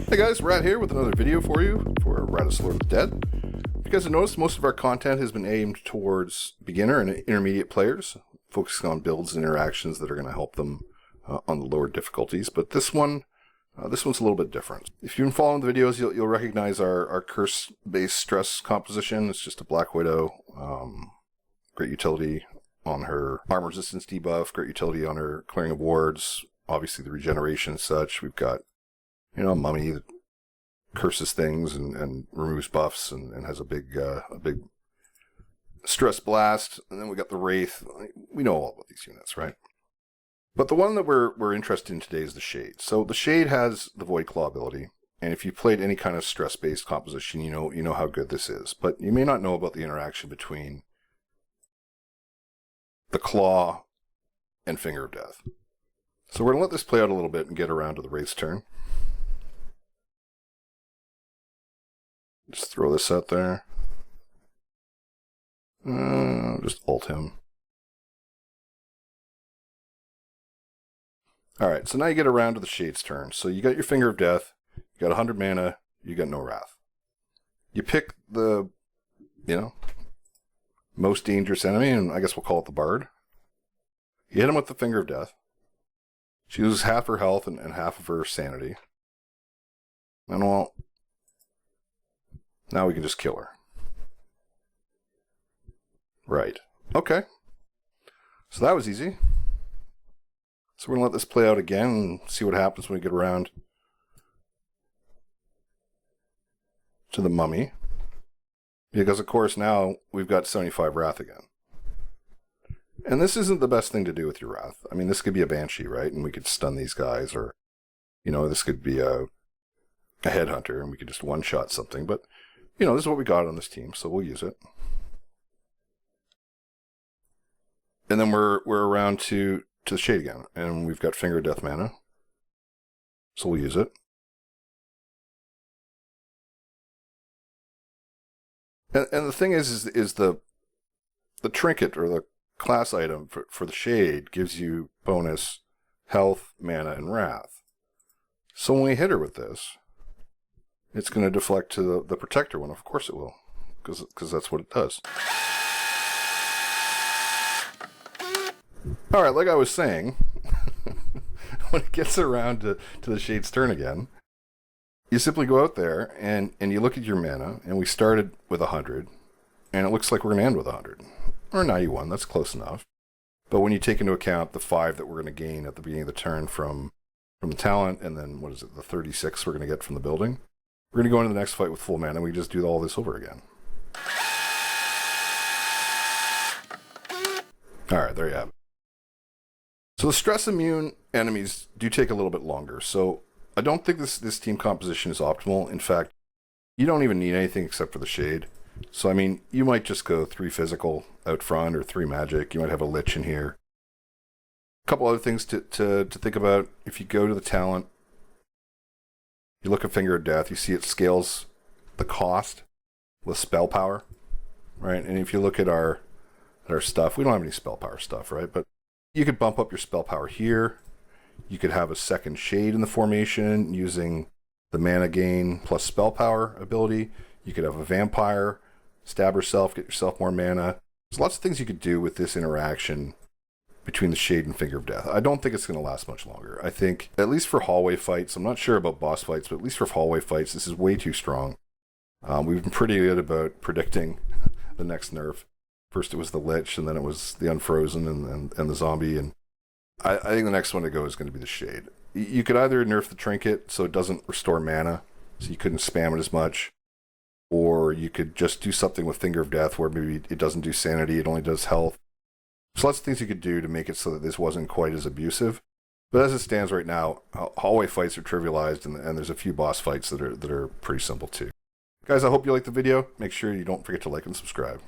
Hey guys, Rat here with another video for you for Rat Lord of the Dead. You guys have noticed most of our content has been aimed towards beginner and intermediate players, focusing on builds and interactions that are going to help them on the lower difficulties. But this one's a little bit different. If you've been following the videos, you'll recognize our curse-based stress composition. It's just a Black Widow, great utility on her armor resistance debuff, great utility on her clearing of wards, obviously the regeneration and such. We've got a mummy that curses things and removes buffs and has a big stress blast. And then we got the Wraith. We know all about these units, right? But the one that we're interested in today is the Shade. So the Shade has the Void Claw ability, and if you played any kind of stress-based composition, you know how good this is. But you may not know about the interaction between the Claw and Finger of Death. So we're going to let this play out a little bit and get around to the Wraith's turn. Just throw this out there. Just ult him. Alright, so now you get around to the Shade's turn. So you got your Finger of Death, you got 100 mana, you got no Wrath. You pick the, most dangerous enemy, and I guess we'll call it the Bard. You hit him with the Finger of Death. She loses half her health and half of her sanity. And well, now we can just kill her. Right. Okay. So that was easy. So we're going to let this play out again and see what happens when we get around to the Mummy. Because, of course, now we've got 75 Wrath again. And this isn't the best thing to do with your Wrath. I mean, this could be a Banshee, right? And we could stun these guys, or, this could be a Headhunter, and we could just one-shot something. But, this is what we got on this team, so we'll use it. And then we're around to the Shade again, and we've got Finger of Death mana, so we'll use it. And the thing is the trinket, or the class item for the Shade, gives you bonus health, mana, and Wrath. So when we hit her with this, it's going to deflect to the Protector one. Of course it will, because that's what it does. Alright, like I was saying, when it gets around to the Shade's turn again, you simply go out there and you look at your mana, and we started with 100, and it looks like we're going to end with 100. Or 91, that's close enough. But when you take into account the 5 that we're going to gain at the beginning of the turn from the talent, and then, the 36 we're going to get from the building, we're going to go into the next fight with full mana, and we just do all this over again. Alright, there you have it. So the stress immune enemies do take a little bit longer, so I don't think this team composition is optimal. In fact, you don't even need anything except for the Shade. So I mean, you might just go 3 physical out front, or 3 magic. You might have a Lich in here. A couple other things to think about. If you go to the talent, you look at Finger of Death, you see it scales the cost with spell power, right? And if you look at our stuff, we don't have any spell power stuff, right? But you could bump up your spell power here. You could have a second Shade in the formation using the mana gain plus spell power ability. You could have a Vampire, stab herself, get yourself more mana. There's lots of things you could do with this interaction between the Shade and Finger of Death. I don't think it's going to last much longer. I think, at least for hallway fights, I'm not sure about boss fights, but at least for hallway fights, this is way too strong. We've been pretty good about predicting the next nerf. First it was the Lich, and then it was the Unfrozen and the Zombie, and I think the next one to go is going to be the Shade. You could either nerf the Trinket so it doesn't restore mana, so you couldn't spam it as much, or you could just do something with Finger of Death where maybe it doesn't do sanity, it only does health. There's lots of things you could do to make it so that this wasn't quite as abusive. But as it stands right now, hallway fights are trivialized, and there's a few boss fights that are pretty simple too. Guys, I hope you liked the video. Make sure you don't forget to like and subscribe.